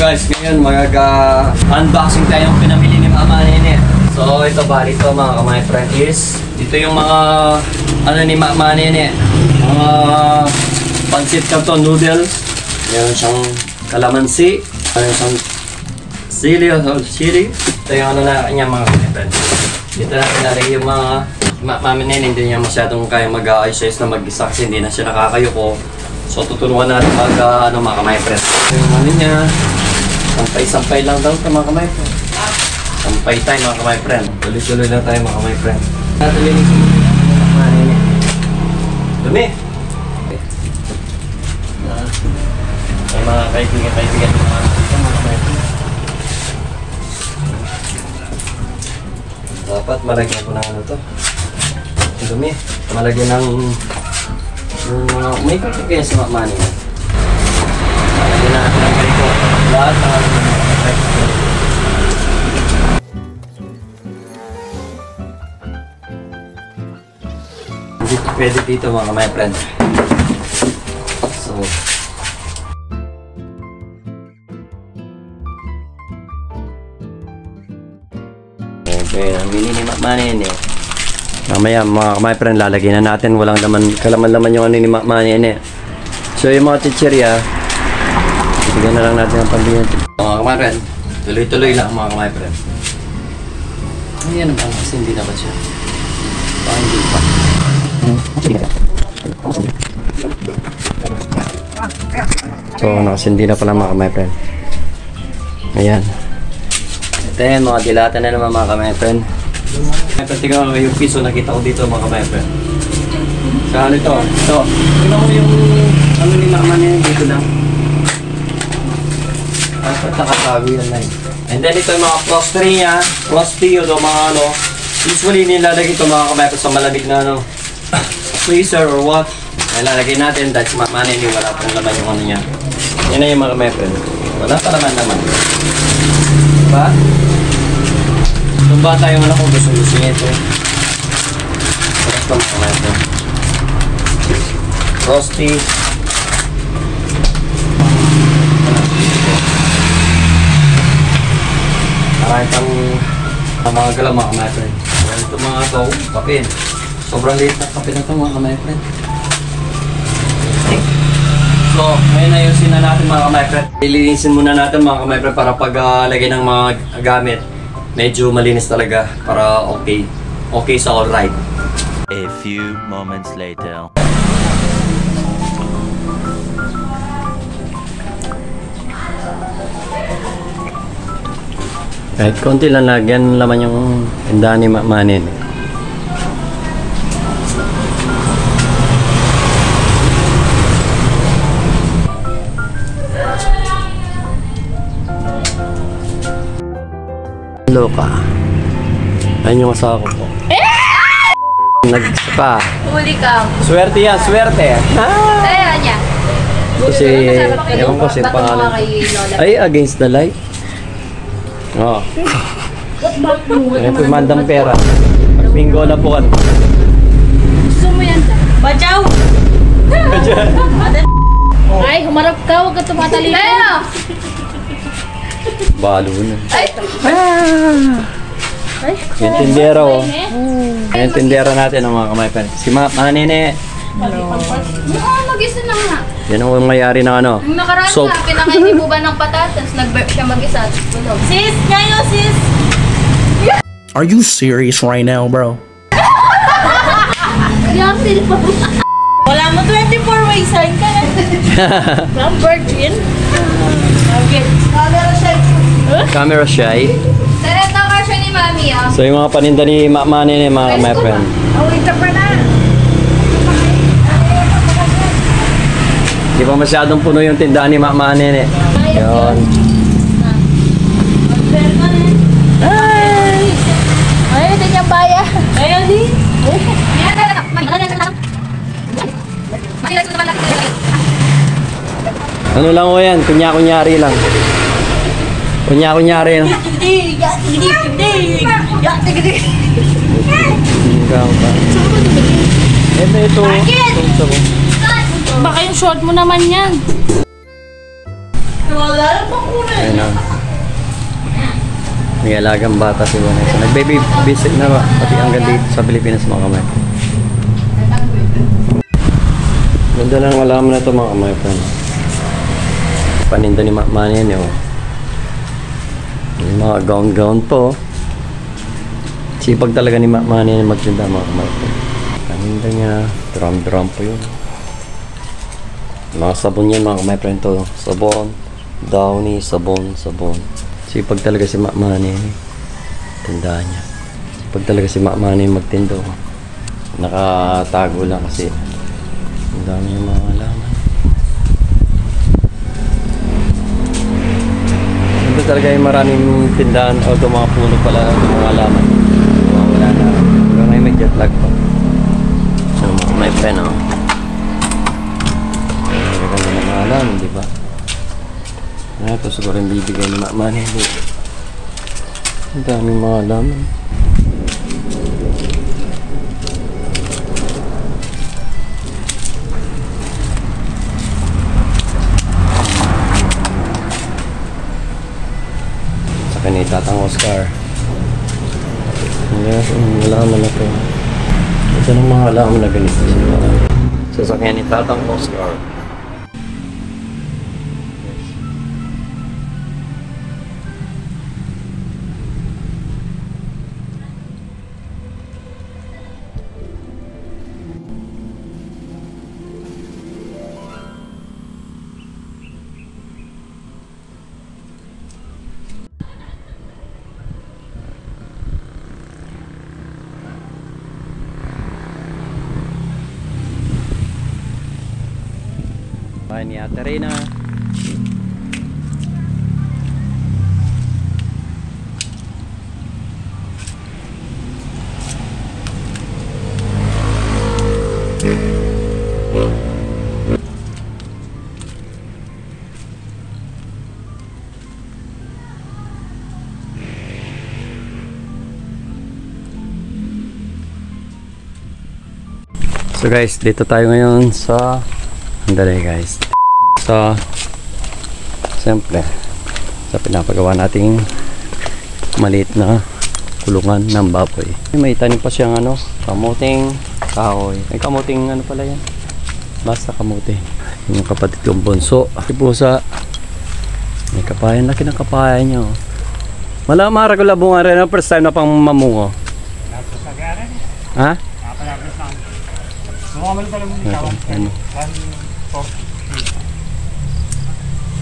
guys, ngayon mag-unboxing tayo ng pinamili ni Mama Nene. So ito bali ito mga kamay friend is dito yung mga ano ni Mama Nene, mga pancit canton noodles. Meron siyang kalamansi, meron siyang sili o chili. Ito yung ano na kanya mga kamay friend. Dito natin nalagay yung mga Mama Nene, hindi niya masyadong kaya mag-ayos na mag-isa kasi hindi na siya nakakayuko. So tutulungan natin mga kamay friend. Yung ano niya, sampay-sampay lang daw ito mga kamay friend. Sampay tayo mga kamay friend. Tuloy-tuloy lang tayo mga kamay friend. Natulinis yung mga nene. Dumi! Ay mga kaibigan mga kamay friend. Dapat malagyan ko ng ano to. Dumi. Malagyan ng may kasi kaya sa Mama Nene. Malagyan natin ang ganito. Lahat ng hindi pwede dito mga kamay friend. So okay, namili ni Mama Nene. Mamaya mga kamay friend, lalagyan na natin. Walang kalaman-laman yung ano ni Mama Nene. So yung mga chichirya, bigyan na lang natin ang pambili. Mga kamay friend, tuloy-tuloy lang mga kamay friend. Ayan naman kasi hindi na ba siya? Baka hindi pa. So nakasindi na pala mga kamay friend. Ayan. Ito yan, mga dilata na naman mga kamay friend. Tingnan mo yung piso nakita ko dito mga kamay friend. Sa ano ito? Ito. Tingnan mo yung ano ni Mama Nene dito lang. Dapat nakatago yan na. And then ito yung mga frosty niya. Frosty o mga ano. Usually nilalagay ito mga kamay friend sa malamig na ano. Freezer or what. Nilalagay natin dahil si Mama Nene wala pang laman yung ano niya. Yan na yung mga kamay friend. Wala pa naman. Diba? Kung ba tayo wala kung gusto niya ito. Ito mga kamay friend. Frosty. Marami pang mga gala mga kamay friend. Ito mga ito, kape. Sobrang liit na kape na ito mga kamay friend. So, ngayon ayusin na natin mga kamay friend. Ilinisin muna natin mga kamay friend para paglagay ng mga gamit. Medyo malinis talaga para okay. Okay sa alright. A few moments later. Kahit konti lang lagyan laman yung tindahan ni Mama Nene. Loka. Ayun yung asawa ko po. Nagspa. Huli ka. Swerte yan, swerte. Kaya niya. Kasi, ewan ko si pangalan. Ay, against the light. Oo. Ayan po yung mandang pera. Pag-bingo na po kan. Gusto mo yan? Bajaw! Ay, humarap ka. Huwag ka tumatalino. Balo na. Ay! Ay, Yung tindera oh. Yung tindera natin ang mga kamay friend. Si Mama Nene. Mag-isa na nga. Yan ang mayari ng ano. Nung nakaraan Soap. ka, pinakainin mo ba ng patatas? Nag-burp siya mag-isa. sis! Ngayon, sis! Are you serious right now, bro? Yasil pa. Wala mo 24 ways. Sign ka na. Ang virgin. Okay. Camera shy. Sareta ka siya ni Mami ah. So yung mga paninda ni Mama Nene mga kamay friend. Awit pa na. Di ba masyadong puno yung tindahan ni Mama Nene? Yun. Ay! Ay, hindi niya baya. Ayaw din. Ano lang o yan? Kunya-kunyari lang. Kunya-kunyari lang. Ito. Baka yung short mo naman yan. Wala lang bakuna. Ayun na. May alagang bata si Vanessa. Nag-baby visit na ba? Pati hanggang dito sa Pilipinas mga kamay. Ganda lang malaman na ito mga kamay. Paninda ni Mani yan eh. Yung mga gown-gown po. Sipag talaga ni Mani yan magtinda mga kamay. Paninda niya. Drum-drum po yun. Mga sabon yan mga kamay friend to. Sabon. Downy. Sabon. Sipag talaga si Mani yan. Tindaan niya. Sipag talaga si Mani magtindo. Nakatago lang kasi. Ang dami yung mga alaman. Ito talaga yung maraming tindahan o ito mga puno pala ng mga alaman. Wala na. Hanggang ngayon may jet lag pa. So may pen o. Maganda ng mga alaman, di ba? Ito siguro yung bibigay ni Mani. Ang daming mga alaman. Ni Tatang Oscar. Yes, wala naman na ito. Ito ng mga alaman na ganito. Sasakyan ni Tatang Oscar. Bahay ni Ate Reyna. So guys, dito tayo ngayon sa andali guys. So siyempre sa pinapagawa nating maliit na kulungan ng baboy. May tanim pa siyang ano, kamuting kahoy. May kamuting ano pala yan? Basta kamuti. Yung kapatid kong bunso. Pusa. May kapayan. Laki ng kapayan niya. Wala maharagula bunga rin. First time na pang mamungo. Ha? Ano?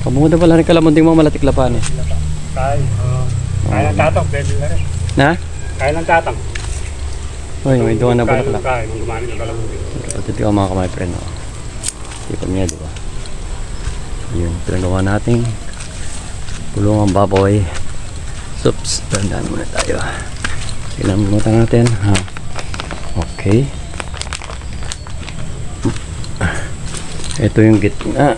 Kamuda pala rin kalamunting mo malatiklapan eh. Kaya ng tatang, pwede na rin. Na? Kaya ng tatang. Uy, may duwa na bulaklak. Kaya nung gumani ng kalamunting. Kapatid ko mga kamay friend. Tipon niya, di ba? Yun, pinagawa natin. Kulungan baboy. Sups, tandaan muna tayo. Kinamutan natin. Ha? Okay. Ito yung gitna.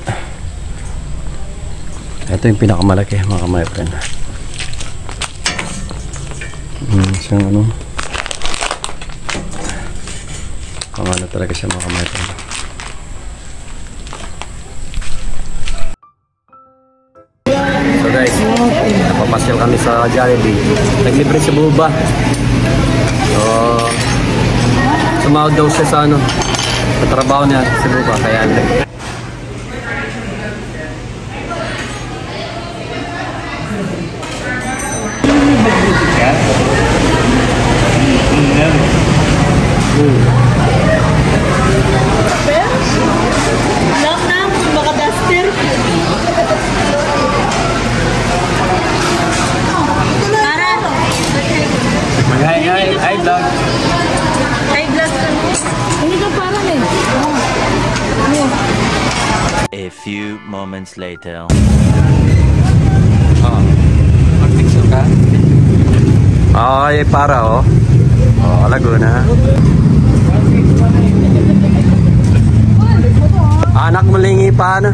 Ito yung pinakamalaki mga kamay friend. Siyang ano. Pangano talaga siya mga kamay friend. So guys, napapasyal kami sa Jollibee. Naglibre si Buba. So, sumahod daw siya sa ano, sa trabaho niya si Buba. Kaya Lang na, maka-duster. Para. Hi vlog. Ay, glass ka mo. Hindi ka parang eh. A few moments later. Mag-picture ka? Ay, para oh. Oh, Laguna. Anak mo lingi pa na.